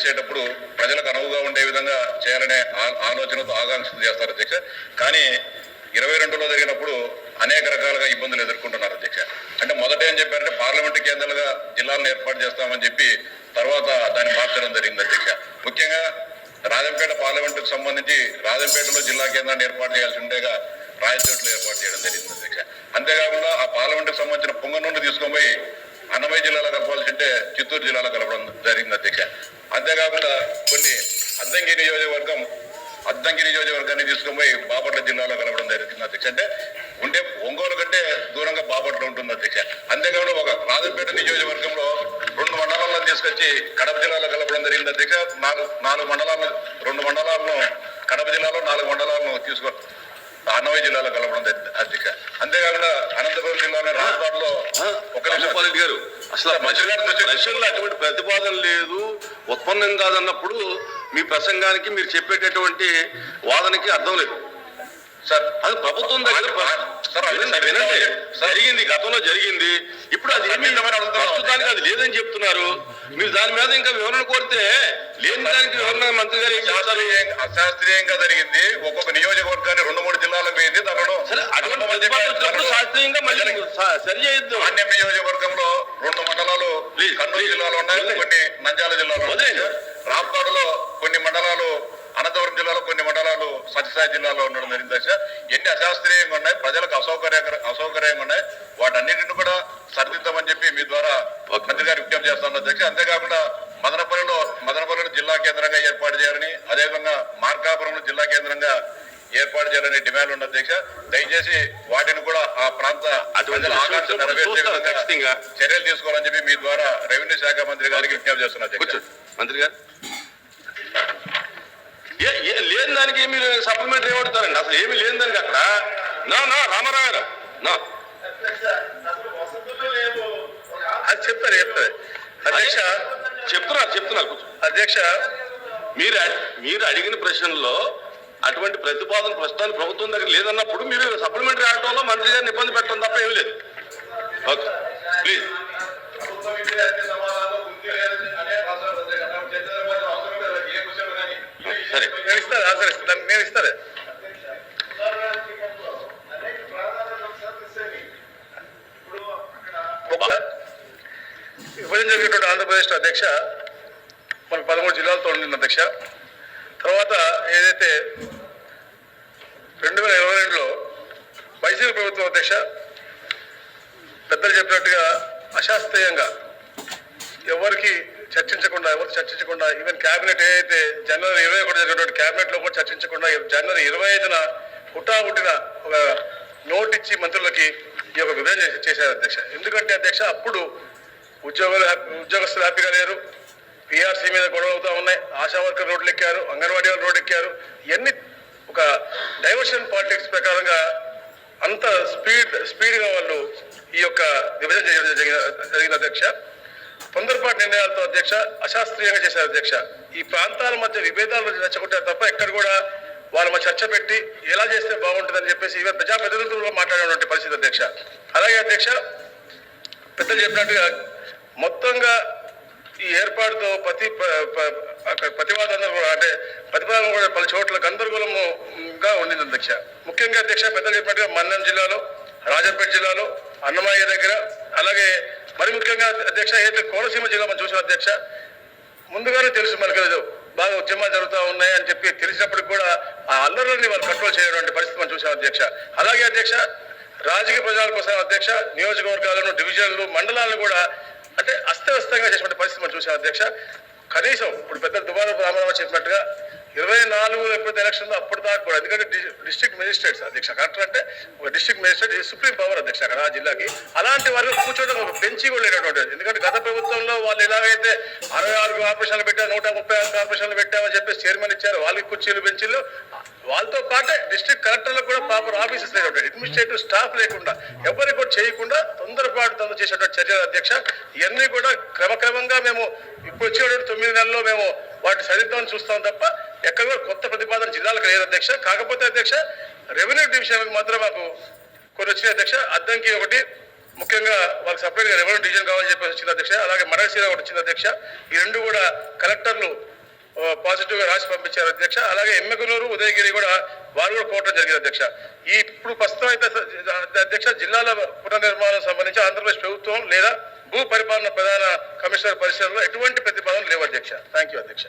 చేసేటప్పుడు ప్రజలకు అనువుగా ఉండే విధంగా చేయాలనే ఆలోచనతో ఆకాంక్షలు చేస్తారు అధ్యక్ష. కానీ 22లో జరిగినప్పుడు అనేక రకాలుగా ఇబ్బందులు ఎదుర్కొంటున్నారు అధ్యక్ష. అంటే మొదట ఏం చెప్పారంటే పార్లమెంటు కేంద్రాలుగా జిల్లాలను ఏర్పాటు చేస్తామని చెప్పి తర్వాత దాన్ని మార్చడం జరిగింది అధ్యక్ష. ముఖ్యంగా రాజంపేట పార్లమెంటుకు సంబంధించి రాజంపేటలో జిల్లా కేంద్రాన్ని ఏర్పాటు చేయాల్సి ఉండేగా రాయచోట్లో ఏర్పాటు చేయడం జరిగింది అధ్యక్ష. అంతేకాకుండా ఆ పార్లమెంటుకు సంబంధించిన పొంగనూరు తీసుకొని పోయి అన్నమయ్య జిల్లాలో కలపాల్సి ఉంటే చిత్తూరు జిల్లాలో కలపడం జరిగింది అధ్యక్ష. అంతేకాకుండా కొన్ని అద్దంకి నియోజకవర్గాన్ని తీసుకొని పోయి బాపట్ల జిల్లాలో కలపడం జరిగింది అధ్యక్ష. అంటే ఉంటే ఒంగోలు కంటే దూరంగా బాపట్ల ఉంటుంది అధ్యక్ష. అంతేకాకుండా ఒక రాజంపేట నియోజకవర్గంలో 2 మండలాలను తీసుకొచ్చి కడప జిల్లాలో కలపడం జరిగింది అధ్యక్ష. 2 మండలాలను కడప జిల్లాలో 4 మండలాలను అన్నమయ్య జిల్లాలో కలపడం జరిగింది అధ్యక్ష. అంతేకాకుండా అనంతపురం జిల్లాలో రాజధానిలో గారు అసలు ప్రశ్నలో అటువంటి ప్రతిపాదన లేదు, ఉత్పన్నం కాదన్నప్పుడు మీ ప్రసంగానికి మీరు చెప్పేటటువంటి వాదనకి అర్థం లేదు సార్. అది ప్రభుత్వం దగ్గర జరిగింది, గతంలో జరిగింది, ఇప్పుడు అది ప్రస్తుతానికి అది లేదని చెప్తున్నారు. మీరు దాని మీద ఇంకా వివరణ కోరితే లేని దానికి వివరణ మంత్రి గారు ఏం చేస్తారు? అశాస్త్రీయంగా జరిగింది. ఒక్కొక్క నియోజకవర్గాన్ని 2-3 జిల్లాలకు వేయింది. దానిలో శాస్త్రీయంగా మళ్ళీ సరి చేయొద్దు. అన్యం నియోజకవర్గంలో 2 మండలాలు కర్నూలు జిల్లాలో ఉన్నాయి, కొన్ని నంద్యాల జిల్లాలో ఉన్నాయి. రాప్తాడులో కొన్ని మండలాలు, అనంతపురం జిల్లాలో కొన్ని మండలాలు సత్యసాయి జిల్లాలో ఉండడం జరిగింది అధ్యక్ష. ఎన్ని అశాస్త్రీయంగా ఉన్నాయి, ప్రజలకు అసౌకర్యంగా ఉన్నాయి, వాటన్నిటిని కూడా సరిదిద్దామని చెప్పి మీ ద్వారా మంత్రి గారు విజ్ఞప్తి చేస్తాను అధ్యక్ష. అంతేకాకుండా మదనపల్లిలో జిల్లా కేంద్రంగా ఏర్పాటు చేయాలని, అదేవిధంగా మార్కాపురంలో జిల్లా కేంద్రంగా ఏర్పాటు చేయాలని డిమాండ్ ఉంది అధ్యక్ష. దయచేసి వాటిని కూడా ఆ ప్రాంత ఆకాంక్ష నెరవేర్చే విధంగా చర్యలు తీసుకోవాలని చెప్పి మీ ద్వారా రెవెన్యూ శాఖ మంత్రి గారికి విజ్ఞప్తి చేస్తున్నా అధ్యక్ష. మంత్రి గారు లేని దానికి మీరు సప్లిమెంటరీ ఏమడుతారండి? అసలు ఏమి లేని దానికి అక్కడ రామారావు గారు అది చెప్తారు అధ్యక్ష. చెప్తున్నారు అధ్యక్ష. మీరు అడిగిన ప్రశ్నలో అటువంటి ప్రతిపాదన ప్రస్తుతానికి ప్రభుత్వం దగ్గర లేదన్నప్పుడు మీరు సప్లిమెంటరీ ఆడటంలో మంత్రి గారిని ఇబ్బంది పెట్టడం తప్ప ఏమి లేదు. Okay please. సరే నేను ఇస్తాను. విభజన జరిగేటువంటి ఆంధ్రప్రదేశ్ అధ్యక్ష మనకు 13 జిల్లాలతో ఉండింది అధ్యక్ష. తర్వాత ఏదైతే 2022లో వైసీపీ ప్రభుత్వం అధ్యక్ష పెద్దలు చెప్పినట్టుగా అశాస్త్రీయంగా ఎవరికి చర్చించకుండా ఈవెన్ క్యాబినెట్ ఏదైతే జనవరి 21 జరిగినటువంటి క్యాబినెట్ లో కూడా చర్చించకుండా జనవరి 25న హుటాహుటిన ఒక నోట్ ఇచ్చి మంత్రులకి ఈ యొక్క విభజన చేశారు అధ్యక్ష. ఎందుకంటే అధ్యక్ష అప్పుడు ఉద్యోగస్తులు హ్యాపీగా లేరు, పిఆర్సీ మీద గొడవ అవుతా ఉన్నాయి, ఆశా వర్కర్ రోడ్లు ఎక్కారు, అంగన్వాడీ వాళ్ళు రోడ్డు ఎక్కారు. ఇవన్నీ ఒక డైవర్షన్ పాలిటిక్స్ ప్రకారంగా అంత స్పీడ్గా వాళ్ళు ఈ యొక్క విభజన జరిగిన అధ్యక్ష. తొందరపాటు నిర్ణయాలతో అధ్యక్ష అశాస్త్రీయంగా చేశారు అధ్యక్ష. ఈ ప్రాంతాల మధ్య విభేదాలు రెచ్చగొట్టారు తప్ప ఎక్కడ కూడా వాళ్ళ మధ్య చర్చ పెట్టి ఎలా చేస్తే బాగుంటుందని చెప్పేసి ఈవెన్ ప్రజాప్రతినిధులు మాట్లాడేటువంటి పరిస్థితి అధ్యక్ష. అలాగే అధ్యక్ష పెద్దలు చెప్పినట్టుగా మొత్తంగా ఈ ఏర్పాటుతో ప్రతిపాదన కూడా అంటే ప్రతిపాదన కూడా పలు చోట్ల గందరగోళముగా ఉండింది అధ్యక్ష. ముఖ్యంగా అధ్యక్ష పెద్దలు చెప్పినట్టుగా మన్యం జిల్లాలో, రాజంపేట జిల్లాలో, అన్నమయ్య దగ్గర, అలాగే మరి ముఖ్యంగా అధ్యక్ష ఏదైతే కోనసీమ జిల్లా మనం చూసాం అధ్యక్ష. ముందుగానే తెలుసు మనకు బాగా ఉద్యమాలు జరుగుతూ ఉన్నాయి అని చెప్పి తెలిసినప్పటికి కూడా ఆ అల్లర్లని వాళ్ళు కంట్రోల్ చేయటువంటి పరిస్థితి మనం చూసాం అధ్యక్ష. అలాగే అధ్యక్ష రాజకీయ ప్రజల కోసం అధ్యక్ష నియోజకవర్గాలను, డివిజన్లు, మండలాలను కూడా అంటే అస్తవ్యస్తంగా చేసినటువంటి పరిస్థితి మనం చూసాం అధ్యక్ష. కనీసం ఇప్పుడు పెద్ద దుబారా రామారావు చెప్పినట్టుగా 24 ఎప్పుడైతే ఎలక్షన్ అప్పటి దాకా కూడా, ఎందుకంటే డిస్ట్రిక్ట్ మెజిస్ట్రేట్స్ అధ్యక్ష, కలెక్టర్ అంటే ఒక డిస్ట్రిక్ట్ మెజిస్ట్రేట్ సుప్రీం పవర్ అధ్యక్ష అక్కడ ఆ జిల్లాకి. అలాంటి వారు కూర్చోవడం ఒక బెంచి కూడా లేనటువంటి. ఎందుకంటే గత ప్రభుత్వంలో వాళ్ళు ఎలాగైతే 64 కార్పొరేషన్లు పెట్టారు, 136 కార్పొరేషన్లు పెట్టామని చెప్పి చైర్మన్ ఇచ్చారు, వాళ్ళకి కుర్చీలు బెంచీలు, వాళ్ళతో పాటే డిస్ట్రిక్ట్ కలెక్టర్లకు కూడా ప్రాపర్ ఆఫీసెస్ లేకుండా, అడ్మినిస్ట్రేటివ్ స్టాఫ్ లేకుండా, ఎవరికి కూడా చేయకుండా తొందరపాటు చేసేటువంటి చర్యలు అధ్యక్ష. ఇవన్నీ కూడా క్రమక్రమంగా మేము ఇప్పుడు వచ్చేటువంటి 9 నెలల్లో మేము వాటి సరిద్దామని చూస్తాం తప్ప ఎక్కడ కూడా కొత్త ప్రతిపాదన జిల్లాలకు లేదు అధ్యక్ష. కాకపోతే అధ్యక్ష రెవెన్యూ డివిజన్లకు మాత్రం మాకు కొన్ని వచ్చినాయి అధ్యక్ష. అద్దంకి ఒకటి ముఖ్యంగా వాళ్ళకి సపరేట్గా రెవెన్యూ డివిజన్ కావాలని చెప్పేసి వచ్చింది అధ్యక్ష. అలాగే మడసీర ఒకటి వచ్చింది అధ్యక్ష. ఈ రెండు కూడా కలెక్టర్లు పాజిటివ్ గా రాసి పంపించారు అధ్యక్ష. అలాగే ఎమ్మెగనూరు, ఉదయగిరి కూడా వారు కూడా కోరడం జరిగింది అధ్యక్ష. ఇప్పుడు ప్రస్తుతం అయితే అధ్యక్ష జిల్లాల పునర్నిర్మాణం సంబంధించి ఆంధ్రప్రదేశ్ ప్రభుత్వం లేదా భూ పరిపాలన ప్రధాన కమిషనర్ పరిశీలనలో ఎటువంటి ప్రతిపాదనలు లేవు అధ్యక్ష. థ్యాంక్ యూ అధ్యక్ష.